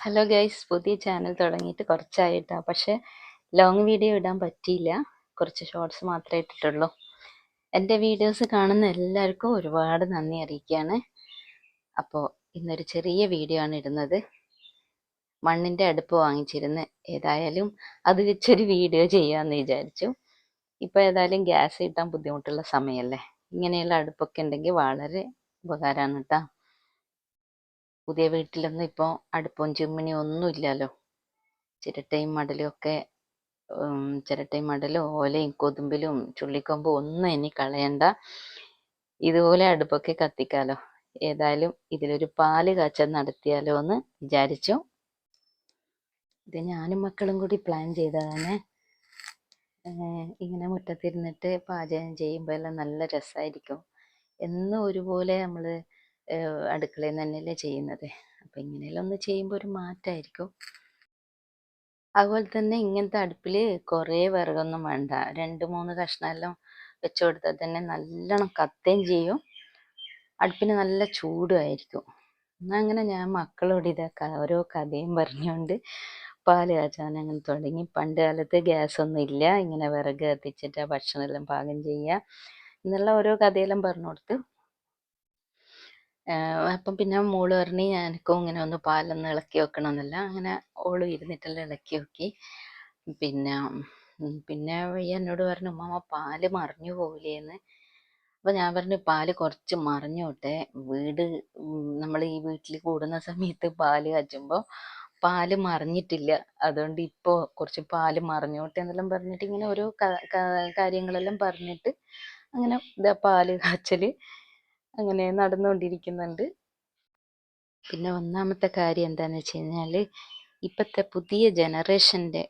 Hello guys, പുതിയ channel തുടങ്ങിയിട്ട് കുറച്ചായിട്ടാ. പക്ഷെ ലോങ് വീഡിയോ ഇടാൻ പറ്റിയില്ല. കുറച്ച് ഷോർട്സ് മാത്രമേ ഇട്ടിട്ടുള്ളൂ. എൻ്റെ വീഡിയോസ് കാണുന്ന എല്ലാവർക്കും ഒരുപാട് നന്ദി അറിയിക്കുകയാണ്. അപ്പോൾ ഇന്നൊരു ചെറിയ വീഡിയോ ആണ് ഇടുന്നത്. മണ്ണിൻ്റെ അടുപ്പ് വാങ്ങിച്ചിരുന്ന് ഏതായാലും അത് വെച്ചൊരു വീഡിയോ ചെയ്യാമെന്ന് വിചാരിച്ചു. ഇപ്പോൾ ഏതായാലും ഗ്യാസ് കിട്ടാൻ ബുദ്ധിമുട്ടുള്ള സമയമല്ലേ. ഇങ്ങനെയുള്ള അടുപ്പൊക്കെ ഉണ്ടെങ്കിൽ വളരെ ഉപകാരമാണ് കേട്ടോ. പുതിയ വീട്ടിലൊന്നും ഇപ്പോൾ അടുപ്പും ചിമ്മിനിയും ഒന്നും ഇല്ലല്ലോ. ചിരട്ടയും മടലും ഒക്കെ ചിരട്ടയും മടലും ഓലയും കൊതുമ്പിലും ചുള്ളിക്കൊമ്പും ഒന്നും ഇനി കളയണ്ട. ഇതുപോലെ അടുപ്പൊക്കെ കത്തിക്കാലോ. ഏതായാലും ഇതിലൊരു പാല് കാച്ചൽ നടത്തിയാലോ എന്ന് വിചാരിച്ചു. ഇത് ഞാനും മക്കളും കൂടി പ്ലാൻ ചെയ്തതാണ്. ഇങ്ങനെ മുറ്റത്തിരുന്നിട്ട് പാചകം ചെയ്യുമ്പോൾ എല്ലാം നല്ല രസമായിരിക്കും. എന്നും ഒരുപോലെ നമ്മൾ അടുക്കളയിൽ നിന്ന് തന്നെയല്ലേ ചെയ്യുന്നത്. അപ്പം ഇങ്ങനെയെല്ലാം ഒന്ന് ചെയ്യുമ്പോൾ ഒരു മാറ്റമായിരിക്കും. അതുപോലെ തന്നെ ഇങ്ങനത്തെ അടുപ്പിൽ കുറേ വിറകൊന്നും വേണ്ട. 2-3 കഷ്ണമെല്ലാം വെച്ച് കൊടുത്താൽ തന്നെ നല്ലോണം കത്തുകയും ചെയ്യും. അടുപ്പിന് നല്ല ചൂടുമായിരിക്കും. എന്നാൽ അങ്ങനെ ഞാൻ മക്കളോട് ഇതൊക്കെ ഓരോ കഥയും പറഞ്ഞുകൊണ്ട് പാല് കാച്ചാൻ അങ്ങനെ തുടങ്ങി. പണ്ട് കാലത്ത് ഗ്യാസൊന്നും ഇല്ല, ഇങ്ങനെ വിറക് കത്തിച്ചിട്ട് ഭക്ഷണമെല്ലാം പാകം ചെയ്യുക എന്നുള്ള ഓരോ കഥയെല്ലാം പറഞ്ഞു കൊടുത്ത്. അപ്പം പിന്നെ മോള് പറഞ്ഞ് എനിക്കും ഇങ്ങനെ ഒന്ന് പാലൊന്ന് ഇളക്കി വെക്കണമെന്നല്ല. അങ്ങനെ ഓള് ഇരുന്നിട്ടെല്ലാം ഇളക്കി നോക്കി. പിന്നെ വയ്യ എന്നോട് പറഞ്ഞു, ഉമ്മാ പാല് മറിഞ്ഞു പോവില്ലേന്ന്. അപ്പം ഞാൻ പറഞ്ഞു, പാല് കുറച്ച് മറിഞ്ഞോട്ടെ. നമ്മൾ ഈ വീട്ടിൽ കൂടുന്ന സമയത്ത് പാല് കാച്ചുമ്പോൾ പാല് മറിഞ്ഞിട്ടില്ല, അതുകൊണ്ട് ഇപ്പോൾ കുറച്ച് പാല് മറിഞ്ഞോട്ടെ എന്നെല്ലാം പറഞ്ഞിട്ട് ഇങ്ങനെ ഓരോ കാര്യങ്ങളെല്ലാം പറഞ്ഞിട്ട് അങ്ങനെ ഇതാ പാല് കാച്ചൽ അങ്ങനെ നടന്നുകൊണ്ടിരിക്കുന്നുണ്ട്. പിന്നെ ഒന്നാമത്തെ കാര്യം എന്താണെന്ന് വെച്ച് കഴിഞ്ഞാൽ, ഇപ്പോഴത്തെ പുതിയ ജനറേഷൻ്റെ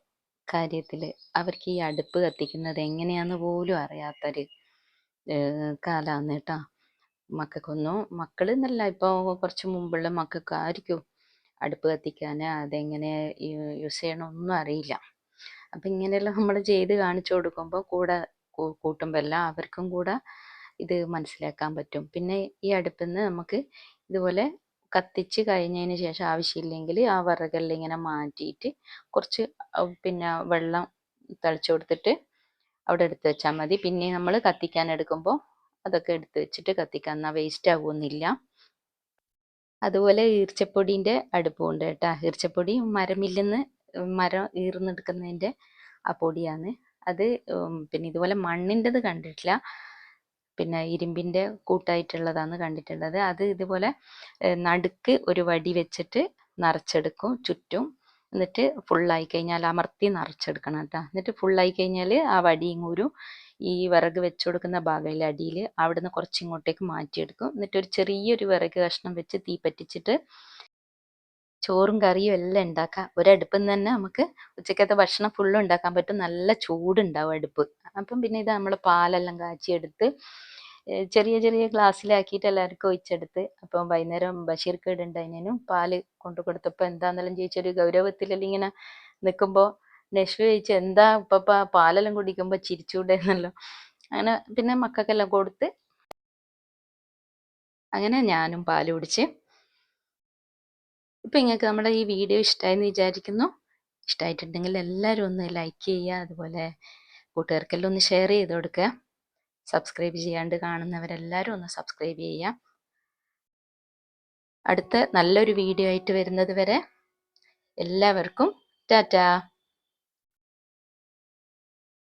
കാര്യത്തിൽ അവർക്ക് ഈ അടുപ്പ് കത്തിക്കുന്നത് എങ്ങനെയാണെന്ന് പോലും അറിയാത്തൊരു കാലമാണ് കേട്ടോ. മക്കൾ എന്നല്ല, ഇപ്പോൾ കുറച്ച് മുമ്പുള്ള മക്കൾക്കായിരിക്കും അടുപ്പ് കത്തിക്കാൻ അതെങ്ങനെ യൂസ് ചെയ്യണമെന്നൊന്നും അറിയില്ല. അപ്പം ഇങ്ങനെയെല്ലാം നമ്മൾ ചെയ്ത് കാണിച്ചു കൊടുക്കുമ്പോൾ കൂടെ കൂട്ടുമ്പോൾ എല്ലാം അവർക്കും കൂടെ ഇത് മനസ്സിലാക്കാൻ പറ്റും. പിന്നെ ഈ അടുപ്പിൽ നിന്ന് നമുക്ക് ഇതുപോലെ കത്തിച്ച് കഴിഞ്ഞതിന് ശേഷം ആവശ്യമില്ലെങ്കിൽ ആ വിറകെല്ലാം ഇങ്ങനെ മാറ്റിയിട്ട് കുറച്ച് പിന്നെ വെള്ളം തളിച്ചു കൊടുത്തിട്ട് അവിടെ എടുത്ത് വെച്ചാൽ മതി. പിന്നെ നമ്മൾ കത്തിക്കാൻ എടുക്കുമ്പോൾ അതൊക്കെ എടുത്ത് വെച്ചിട്ട് കത്തിക്കാൻ, എന്നാൽ വേസ്റ്റ് ആകുമൊന്നുമില്ല. അതുപോലെ ഈർച്ചപ്പൊടീൻ്റെ അടുപ്പുണ്ട് കേട്ടോ. ഈർച്ചപ്പൊടി മരമില്ലെന്ന് മരം ഈർന്നെടുക്കുന്നതിൻ്റെ ആ പൊടിയാണ് അത്. പിന്നെ ഇതുപോലെ മണ്ണിൻ്റെത് കണ്ടിട്ടില്ല, പിന്നെ ഇരുമ്പിൻ്റെ കൂട്ടായിട്ടുള്ളതാണ് കണ്ടിട്ടുള്ളത്. അത് ഇതുപോലെ നടുക്ക് ഒരു വടി വെച്ചിട്ട് നിറച്ചെടുക്കും ചുറ്റും. എന്നിട്ട് ഫുള്ളായി കഴിഞ്ഞാൽ അമർത്തി നിറച്ചെടുക്കണം കേട്ടോ. എന്നിട്ട് ഫുള്ളായി കഴിഞ്ഞാൽ ആ വടിയും ഊരും. ഈ വിറക് വെച്ച് കൊടുക്കുന്ന ഭാഗമില്ല അടിയിൽ, അവിടുന്ന് കുറച്ച് ഇങ്ങോട്ടേക്ക് മാറ്റിയെടുക്കും. എന്നിട്ട് ഒരു ചെറിയൊരു വിറക് കഷ്ണം വെച്ച് തീ പറ്റിച്ചിട്ട് ചോറും കറിയും എല്ലാം ഉണ്ടാക്കാം. ഒരടുപ്പിൽ നിന്ന് തന്നെ നമുക്ക് ഉച്ചക്കത്തെ ഭക്ഷണം ഫുള്ളും ഉണ്ടാക്കാൻ പറ്റും. നല്ല ചൂടുണ്ടാവും അടുപ്പ്. അപ്പം പിന്നെ ഇത് നമ്മൾ പാലെല്ലാം കാച്ചിയെടുത്ത് ചെറിയ ചെറിയ ഗ്ലാസ്സിലാക്കിയിട്ട് എല്ലാവർക്കും ഒഴിച്ചെടുത്ത്. അപ്പം വൈകുന്നേരം ബഷീർക്ക് ഇടുണ്ടായതിനും പാല് കൊണ്ടു കൊടുത്തപ്പോൾ എന്താണെന്നെല്ലാം ചോദിച്ചൊരു ഗൗരവത്തിലെല്ലാം ഇങ്ങനെ നിൽക്കുമ്പോൾ നഷ്വ ചോദിച്ചു, എന്താ ഇപ്പം പാലെല്ലാം കുടിക്കുമ്പോൾ ചിരിച്ചൂടെ എന്നല്ലോ. അങ്ങനെ പിന്നെ മക്കൾക്കെല്ലാം കൊടുത്ത് അങ്ങനെ ഞാനും പാല് കുടിച്ച്. ഇപ്പം നിങ്ങൾക്ക് നമ്മുടെ ഈ വീഡിയോ ഇഷ്ടമായെന്ന് വിചാരിക്കുന്നു. ഇഷ്ടമായിട്ടുണ്ടെങ്കിൽ എല്ലാവരും ഒന്ന് ലൈക്ക് ചെയ്യുക. അതുപോലെ കൂട്ടുകാർക്കെല്ലാം ഒന്ന് ഷെയർ ചെയ്ത് കൊടുക്കുക. സബ്സ്ക്രൈബ് ചെയ്യാണ്ട് കാണുന്നവരെല്ലാവരും ഒന്ന് സബ്സ്ക്രൈബ് ചെയ്യുക. അടുത്ത നല്ലൊരു വീഡിയോ ആയിട്ട് വരുന്നത് വരെ എല്ലാവർക്കും ടാറ്റാ.